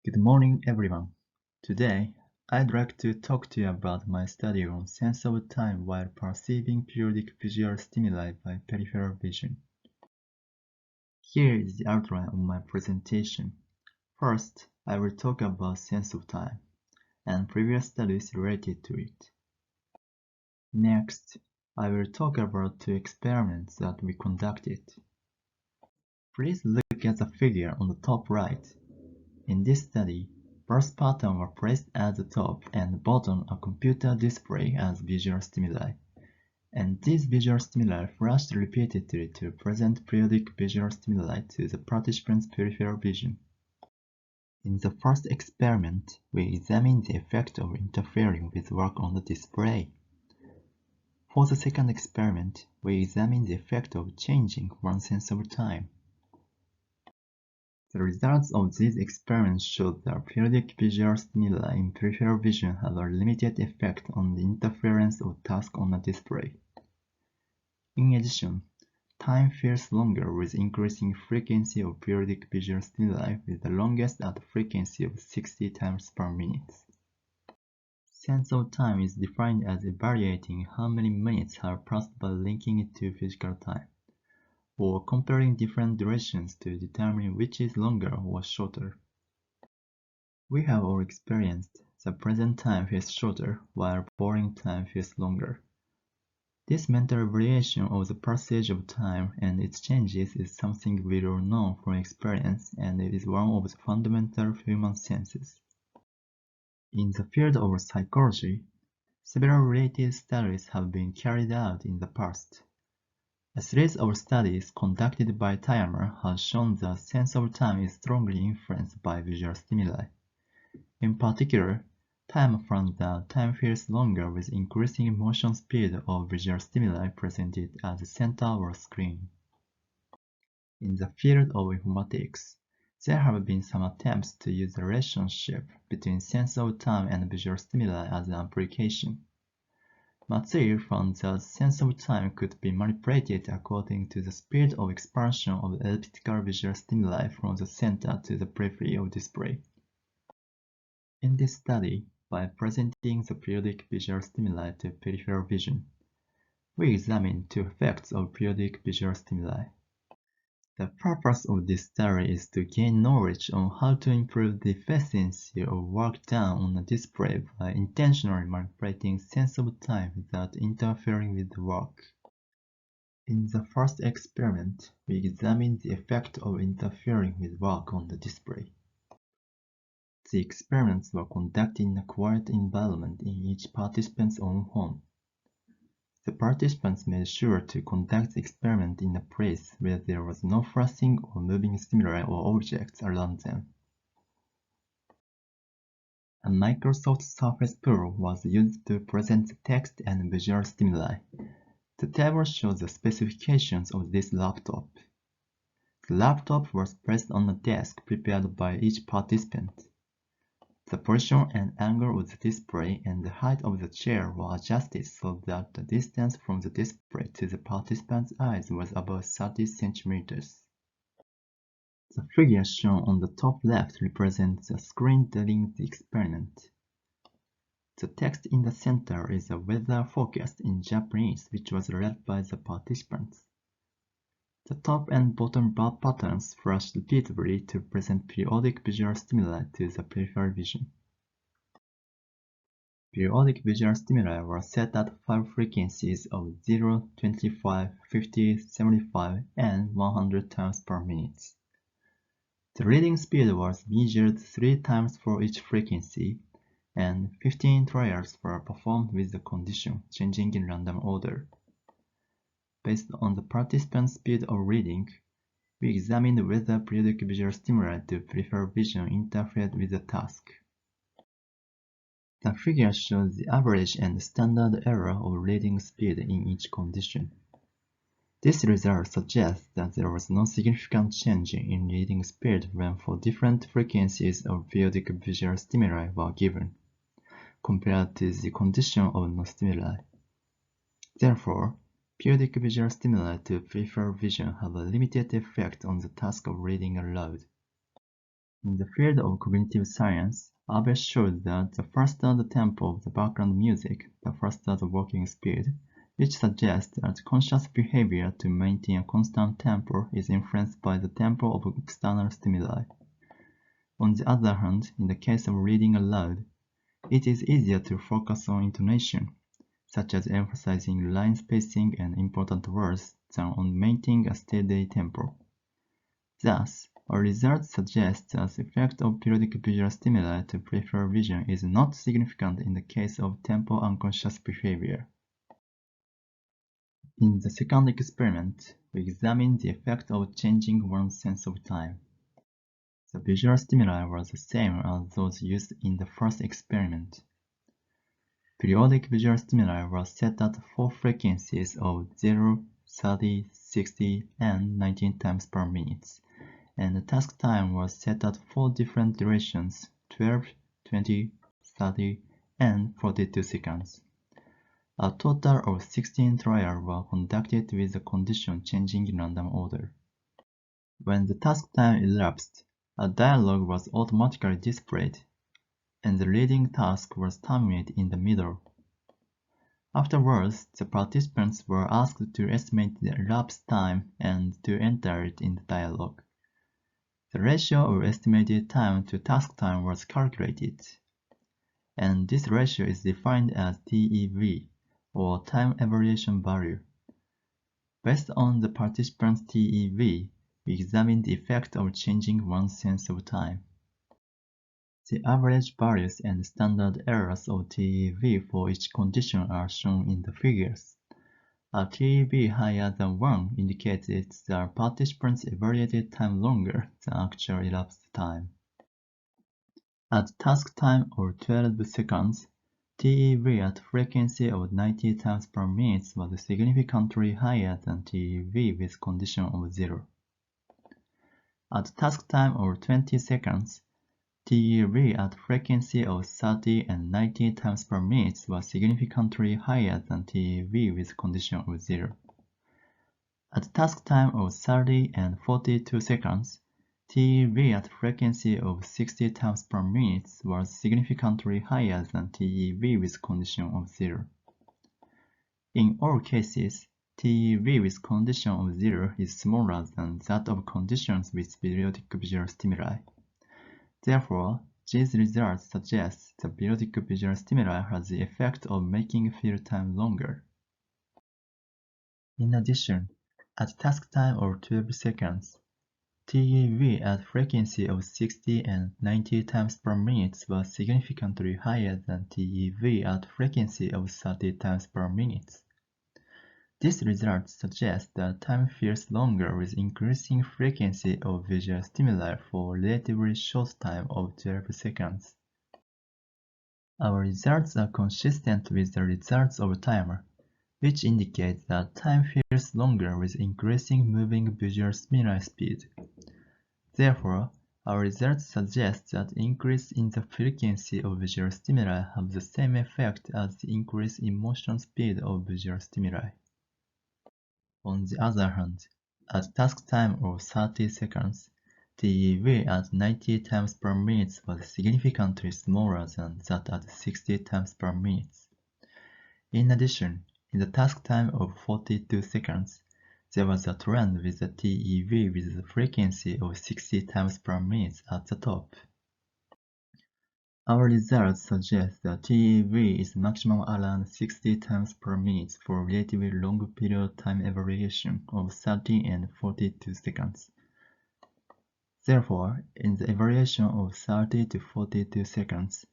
Good morning, everyone. Today, I'd like to talk to you about my study on sense of time while perceiving periodic visual stimuli by peripheral vision. Here is the outline of my presentation. First, I will talk about sense of time and previous studies related to it. Next, I will talk about two experiments that we conducted. Please look at the figure on the top right. In this study, both patterns were placed at the top and bottom of a computer display as visual stimuli, and these visual stimuli flashed repeatedly to present periodic visual stimuli to the participants' peripheral vision. In the first experiment, we examined the effect of interfering with work on the display. For the second experiment, we examined the effect of changing one sense of time. The results of these experiments showed that periodic visual stimuli in peripheral vision have a limited effect on the interference of task on a display. In addition, time feels longer with increasing frequency of periodic visual stimuli, with the longest at a frequency of 60 times per minute. Sense of time is defined as evaluating how many minutes have passed by linking it to physical time, or comparing different durations to determine which is longer or shorter. We have all experienced the present time feels shorter while boring time feels longer. This mental variation of the passage of time and its changes is something we all know from experience, and it is one of the fundamental human senses. In the field of psychology, several related studies have been carried out in the past. A series of studies conducted by Timer has shown that sense of time is strongly influenced by visual stimuli. In particular, Timer found that time feels longer with increasing motion speed of visual stimuli presented at the center of a screen. In the field of informatics, there have been some attempts to use the relationship between sense of time and visual stimuli as an application. Matsui found that sense of time could be manipulated according to the speed of expansion of elliptical visual stimuli from the center to the periphery of display. In this study, by presenting the periodic visual stimuli to peripheral vision, we examined two effects of periodic visual stimuli. The purpose of this study is to gain knowledge on how to improve the efficiency of work done on a display by intentionally manipulating sense of time without interfering with the work. In the first experiment, we examined the effect of interfering with work on the display. The experiments were conducted in a quiet environment in each participant's own home. The participants made sure to conduct the experiment in a place where there was no flashing or moving stimuli or objects around them. A Microsoft Surface Pro was used to present the text and visual stimuli. The table shows the specifications of this laptop. The laptop was placed on a desk prepared by each participant. The position and angle of the display and the height of the chair were adjusted so that the distance from the display to the participant's eyes was about 30 centimeters. The figure shown on the top left represents the screen during the experiment. The text in the center is a weather forecast in Japanese, which was read by the participants. The top and bottom bar patterns flash repeatedly to present periodic visual stimuli to the peripheral vision. Periodic visual stimuli were set at 5 frequencies of 0, 25, 50, 75, and 100 times per minute. The reading speed was measured 3 times for each frequency, and 15 trials were performed with the condition changing in random order. Based on the participants' speed of reading, we examined whether periodic visual stimuli to peripheral vision interfered with the task. The figure shows the average and standard error of reading speed in each condition. This result suggests that there was no significant change in reading speed when 4 different frequencies of periodic visual stimuli were given, compared to the condition of no stimuli. Therefore, periodic visual stimuli to peripheral vision have a limited effect on the task of reading aloud. In the field of cognitive science, Abe showed that the faster the tempo of the background music, the faster the walking speed, which suggests that conscious behavior to maintain a constant tempo is influenced by the tempo of external stimuli. On the other hand, in the case of reading aloud, it is easier to focus on intonation, such as emphasizing line spacing and important words, than on maintaining a steady tempo. Thus, our results suggest that the effect of periodic visual stimuli to peripheral vision is not significant in the case of tempo unconscious behavior. In the second experiment, we examined the effect of changing one's sense of time. The visual stimuli were the same as those used in the first experiment. Periodic visual stimuli were set at 4 frequencies of 0, 30, 60, and 19 times per minute, and the task time was set at 4 different durations, 12, 20, 30, and 42 seconds. A total of 16 trials were conducted with the condition changing in random order. When the task time elapsed, a dialogue was automatically displayed, and the reading task was terminated in the middle. Afterwards, the participants were asked to estimate the elapsed time and to enter it in the dialogue. The ratio of estimated time to task time was calculated, and this ratio is defined as TEV, or time evaluation value. Based on the participants' TEV, we examined the effect of changing one's sense of time. The average values and standard errors of TEV for each condition are shown in the figures. A TEV higher than 1 indicates that the participants evaluated time longer than actual elapsed time. At task time of 12 seconds, TEV at frequency of 90 times per minute was significantly higher than TEV with condition of 0. At task time of 20 seconds, TEV at frequency of 30 and 90 times per minute was significantly higher than TEV with condition of 0. At task time of 30 and 42 seconds, TEV at frequency of 60 times per minute was significantly higher than TEV with condition of 0. In all cases, TEV with condition of 0 is smaller than that of conditions with periodic visual stimuli. Therefore, these results suggest the periodic visual stimuli has the effect of making field time longer. In addition, at task time of 12 seconds, TEV at frequency of 60 and 90 times per minute was significantly higher than TEV at frequency of 30 times per minute. This result suggests that time feels longer with increasing frequency of visual stimuli for relatively short time of 12 seconds. Our results are consistent with the results of timer, which indicates that time feels longer with increasing moving visual stimuli speed. Therefore, our results suggest that increase in the frequency of visual stimuli have the same effect as the increase in motion speed of visual stimuli. On the other hand, at task time of 30 seconds, TEV at 90 times per minute was significantly smaller than that at 60 times per minute. In addition, in the task time of 42 seconds, there was a trend with the TEV with the frequency of 60 times per minute at the top. Our results suggest that TEV is maximum around 60 times per minute for relatively long period time evaluation of 30 and 42 seconds. Therefore, in the evaluation of 30 to 42 seconds,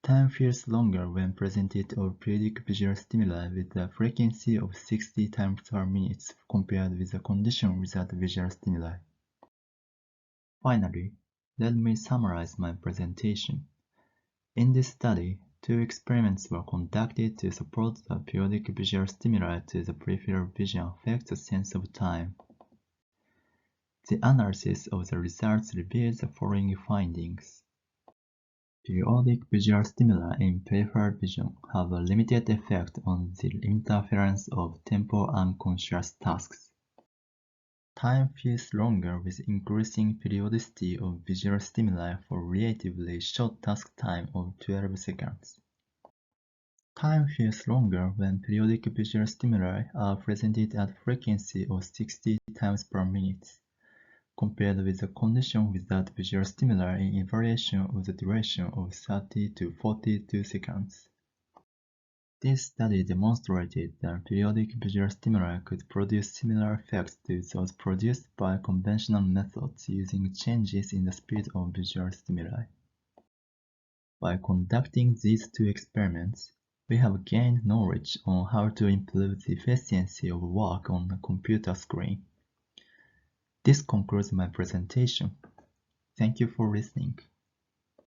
time feels longer when presented of periodic visual stimuli with a frequency of 60 times per minute compared with a condition without visual stimuli. Finally, let me summarize my presentation. In this study, 2 experiments were conducted to support the periodic visual stimuli to the peripheral vision affect the sense of time. The analysis of the results reveals the following findings. Periodic visual stimuli in peripheral vision have a limited effect on the interference of tempo unconscious tasks. Time feels longer with increasing periodicity of visual stimuli for relatively short task time of 12 seconds. Time feels longer when periodic visual stimuli are presented at frequency of 60 times per minute, compared with a condition without visual stimuli in evaluation of the duration of 30 to 42 seconds. This study demonstrated that periodic visual stimuli could produce similar effects to those produced by conventional methods using changes in the speed of visual stimuli. By conducting these two experiments, we have gained knowledge on how to improve the efficiency of work on a computer screen. This concludes my presentation. Thank you for listening.